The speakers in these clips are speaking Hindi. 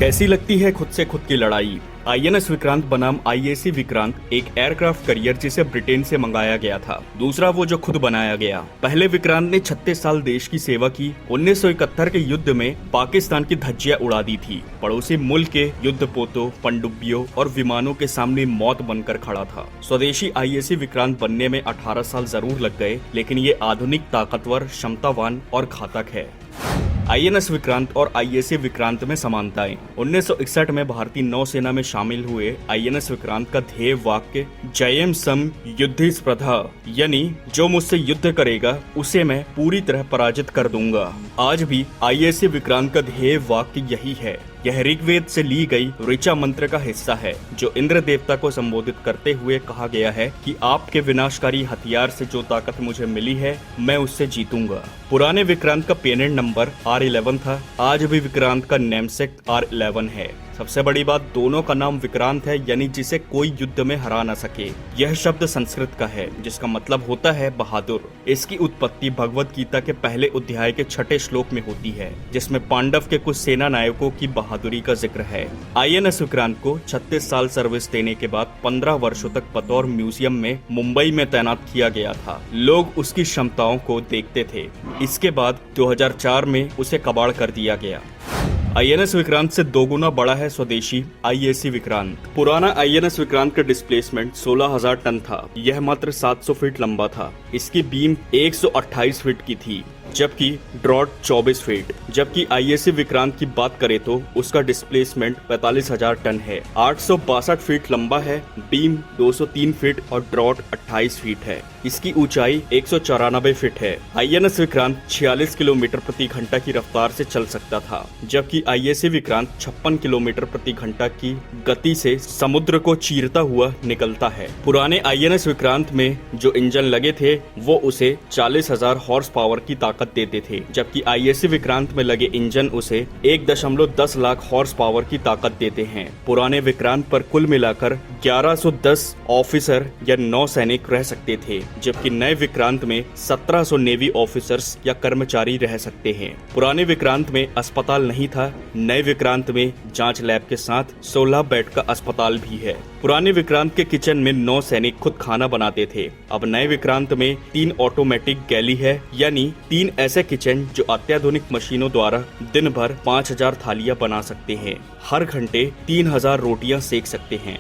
कैसी लगती है खुद से खुद की लड़ाई। आईएनएस विक्रांत बनाम आईएसी विक्रांत एक एयरक्राफ्ट करियर जिसे ब्रिटेन से मंगाया गया था, दूसरा वो जो खुद बनाया गया। पहले विक्रांत ने 36 साल देश की सेवा की। 1971 के युद्ध में पाकिस्तान की धज्जियां उड़ा दी थी। पड़ोसी मुल्क के युद्धपोतों, पनडुब्बियों और विमानों के सामने मौत बनकर खड़ा था। स्वदेशी आईएसी विक्रांत बनने में 18 साल जरूर लग गए, लेकिन ये आधुनिक, ताकतवर, क्षमतावान और घातक है। आईएनएस विक्रांत और आईएसी विक्रांत में समानताएं। 1961 में भारतीय नौसेना में शामिल हुए आईएनएस विक्रांत का ध्येय वाक्य जयम सम युद्धि स्पर्धा, यानी जो मुझसे युद्ध करेगा उसे मैं पूरी तरह पराजित कर दूंगा। आज भी आईएसी विक्रांत का ध्येय वाक्य यही है। यह ऋग्वेद से ली गई ऋचा मंत्र का हिस्सा है, जो इंद्र देवता को संबोधित करते हुए कहा गया है कि आपके विनाशकारी हथियार से जो ताकत मुझे मिली है, मैं उससे जीतूंगा। पुराने विक्रांत का पेनेंट नंबर R11 था। आज भी विक्रांत का नेमसेक R11 है। सबसे बड़ी बात, दोनों का नाम विक्रांत है, यानी जिसे कोई युद्ध में हरा न सके। यह शब्द संस्कृत का है, जिसका मतलब होता है बहादुर। इसकी उत्पत्ति भगवत गीता के पहले अध्याय के 6ठे श्लोक में होती है, जिसमें पांडव के कुछ सेना नायकों की बहादुरी का जिक्र है। आईएनएस विक्रांत को 36 साल सर्विस देने के बाद 15 वर्षों तक बतौर म्यूजियम में मुंबई में तैनात किया गया था। लोग उसकी क्षमताओं को देखते थे। इसके बाद 2004 में उसे कबाड़ कर दिया गया। आईएनएस विक्रांत से 2 गुना बड़ा है स्वदेशी आईएसी विक्रांत। पुराना आईएनएस विक्रांत का डिस्प्लेसमेंट 16,000 टन था। यह मात्र 700 फीट लंबा था। इसकी बीम 128 फीट की थी, जबकि ड्रॉट 24 फीट। जबकि आईएसी विक्रांत की बात करें तो उसका डिस्प्लेसमेंट 45,000 टन है। 862 फीट लंबा है, बीम 203 फीट और ड्रॉट 28 फीट है। इसकी ऊंचाई 194 फीट है। आईएनएस विक्रांत 46 किलोमीटर प्रति घंटा की रफ्तार से चल सकता था, जबकि आईएसी विक्रांत 56 किलोमीटर प्रति घंटा की गति से समुद्र को चीरता हुआ निकलता है। पुराने आईएनएस विक्रांत में जो इंजन लगे थे वो उसे 40,000 हॉर्स पावर की ताकत देते थे, जबकि आईएसी विक्रांत में लगे इंजन उसे 1.10 लाख हॉर्स पावर की ताकत देते हैं। पुराने विक्रांत पर कुल मिलाकर 1110 ऑफिसर या नौसैनिक रह सकते थे, जबकि नए विक्रांत में 1700 नेवी ऑफिसर्स या कर्मचारी रह सकते हैं। पुराने विक्रांत में अस्पताल नहीं था। नए विक्रांत में जांच लैब के साथ 16 बेड का अस्पताल भी है। पुराने विक्रांत के किचन में 9 सैनिक खुद खाना बनाते थे। अब नए विक्रांत में 3 ऑटोमेटिक गैली है, यानी 3 ऐसे किचन जो अत्याधुनिक मशीनों द्वारा दिन भर 5000 थालियां बना सकते हैं। हर घंटे 3000 रोटियां सेक सकते हैं।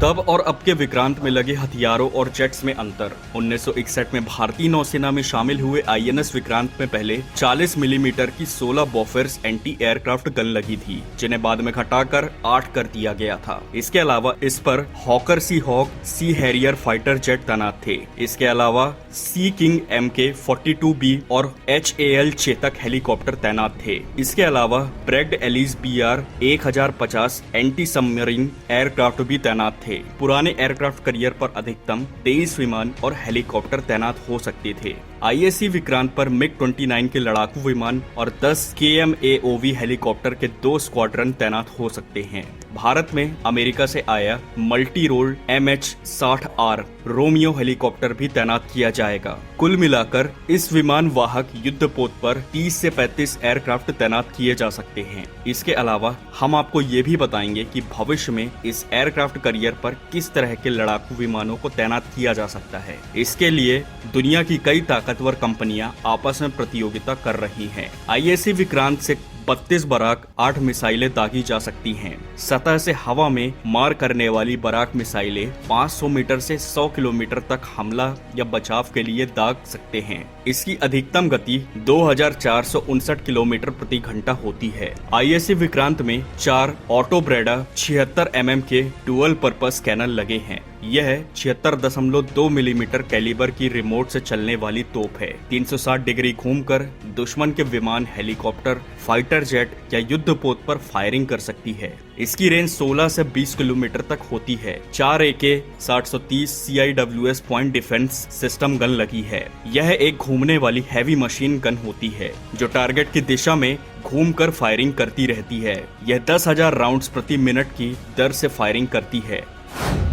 तब और अब के विक्रांत में लगे हथियारों और जेट्स में अंतर। 1961 में भारतीय नौसेना में शामिल हुए आईएनएस विक्रांत में पहले 40 मिलीमीटर की 16 बॉफर्स एंटी एयरक्राफ्ट गन लगी थी, जिन्हें बाद में घटाकर 8 कर दिया गया था। इसके अलावा इस पर हॉकर सी हॉक सी हैरियर फाइटर जेट तैनात थे। इसके अलावा सी किंग MK-42B और HAL चेतक हेलीकॉप्टर तैनात थे। इसके अलावा Breguet Alize BR 1050 anti submarine aircraft भी तैनात थे। पुराने एयरक्राफ्ट करियर पर अधिकतम 23 विमान और हेलीकॉप्टर तैनात हो सकते थे। आईएसी विक्रांत पर MiG-29 के लड़ाकू विमान और 10 KMAOV हेलीकॉप्टर के 2 स्क्वाड्रन तैनात हो सकते हैं। भारत में अमेरिका से आया multi role MH-60R Romeo helicopter भी तैनात किया जाएगा। कुल मिलाकर इस विमान वाहक युद्धपोत पर 30 से 35 एयरक्राफ्ट तैनात किए जा सकते हैं। इसके अलावा हम आपको ये भी बताएंगे कि भविष्य में इस एयरक्राफ्ट करियर पर किस तरह के लड़ाकू विमानों को तैनात किया जा सकता है। इसके लिए दुनिया की कई ताकतवर कंपनियां आपस में प्रतियोगिता कर रही हैं। आईएसी विक्रांत से 32 बराक 8 मिसाइलें दागी जा सकती हैं। सतह से हवा में मार करने वाली बराक मिसाइलें 500 मीटर से 100 किलोमीटर तक हमला या बचाव के लिए दाग सकते हैं। इसकी अधिकतम गति 2459 किलोमीटर प्रति घंटा होती है। आईएसी विक्रांत में 4 ऑटो ब्रेडा 76 mm के डुअल पर्पस कैनन लगे हैं। यह 76.2 मिलीमीटर कैलिबर की रिमोट से चलने वाली तोप है। 360 डिग्री घूमकर दुश्मन के विमान, हेलीकॉप्टर, फाइटर जेट या युद्धपोत पर फायरिंग कर सकती है। इसकी रेंज 16 से 20 किलोमीटर तक होती है। 4 AK-730 CIWS point defence system gun लगी है। यह एक घूमने वाली हैवी मशीन गन होती है, जो टारगेट की दिशा में घूमकर फायरिंग करती रहती है। यह 10,000 राउंड्स प्रति मिनट की दर से फायरिंग करती है।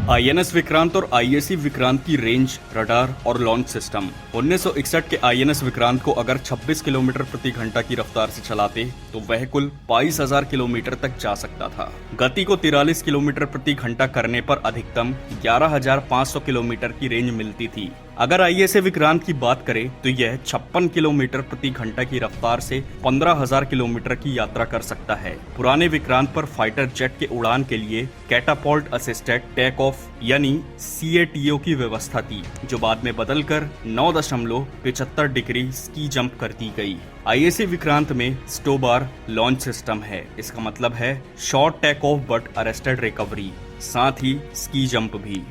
आईएनएस विक्रांत और आईएसी विक्रांत की रेंज, रडार और लॉन्च सिस्टम। 1961 के आईएनएस विक्रांत को अगर 26 किलोमीटर प्रति घंटा की रफ्तार से चलाते तो वह कुल 22,000 किलोमीटर तक जा सकता था। गति को 43 किलोमीटर प्रति घंटा करने पर अधिकतम 11,500 किलोमीटर की रेंज मिलती थी। अगर आईएसी विक्रांत की बात करें तो यह 56 किलोमीटर प्रति घंटा की रफ्तार से 15,000 किलोमीटर की यात्रा कर सकता है। पुराने विक्रांत पर फाइटर जेट के उड़ान के लिए कैटापोल्ट असिस्टेड टेक ऑफ यानी CATO की व्यवस्था थी, जो बाद में बदलकर 9.75 डिग्री स्की जंप कर दी गई। आईएसी विक्रांत में स्टोबार लॉन्च सिस्टम है। इसका मतलब है short take off but arrested recovery, साथ ही स्की जंप भी।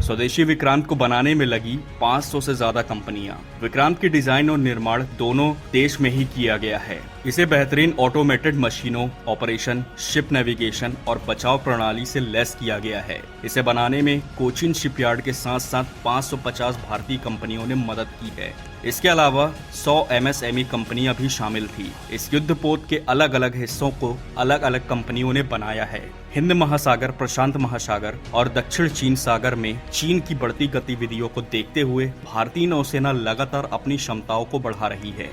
स्वदेशी विक्रांत को बनाने में लगी 500 से ज्यादा कंपनियां। विक्रांत की डिजाइन और निर्माण दोनों देश में ही किया गया है। इसे बेहतरीन ऑटोमेटेड मशीनों, ऑपरेशन, शिप नेविगेशन और बचाव प्रणाली से लैस किया गया है। इसे बनाने में कोचीन शिपयार्ड के साथ साथ 550 भारतीय कंपनियों ने मदद की है। इसके अलावा 100 MSME कंपनियां भी शामिल थी। इस युद्धपोत के अलग अलग हिस्सों को अलग अलग कंपनियों ने बनाया है। हिंद महासागर, प्रशांत महासागर और दक्षिण चीन सागर में चीन की बढ़ती गतिविधियों को देखते हुए भारतीय नौसेना लगातार अपनी क्षमताओं को बढ़ा रही है।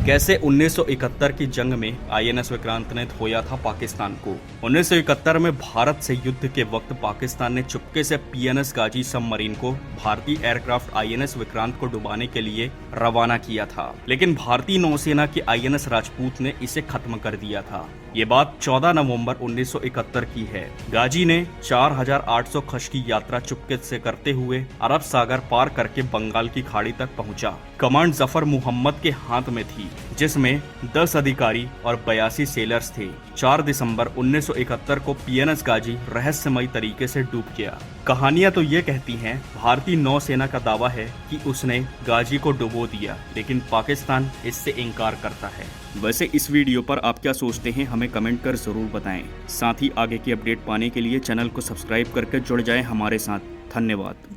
कैसे 1971 की जंग में आईएनएस विक्रांत ने धोया था पाकिस्तान को। 1971 में भारत से युद्ध के वक्त पाकिस्तान ने चुपके से PNS गाजी सबमरीन को भारतीय एयरक्राफ्ट आईएनएस विक्रांत को डुबाने के लिए रवाना किया था, लेकिन भारतीय नौसेना के आईएनएस राजपूत ने इसे खत्म कर दिया था। ये बात 14 नवंबर 1971 की है। गाजी ने 4,800 खश की यात्रा चुपके से करते हुए अरब सागर पार करके बंगाल की खाड़ी तक पहुंचा। कमांड जफर मोहम्मद के हाथ में थी, जिसमें 10 अधिकारी और 82 सेलर्स थे। 4 दिसंबर 1971 को PNS गाजी रहस्यमयी तरीके से डूब गया। कहानियां तो ये कहती हैं, भारतीय नौसेना का दावा है कि उसने गाजी को डुबो दिया, लेकिन पाकिस्तान इससे इनकार करता है। वैसे इस वीडियो पर आप क्या सोचते हैं, हमें कमेंट कर जरूर बताएं। साथ ही आगे की अपडेट पाने के लिए चैनल को सब्सक्राइब करके जुड़ जाएं हमारे साथ। धन्यवाद।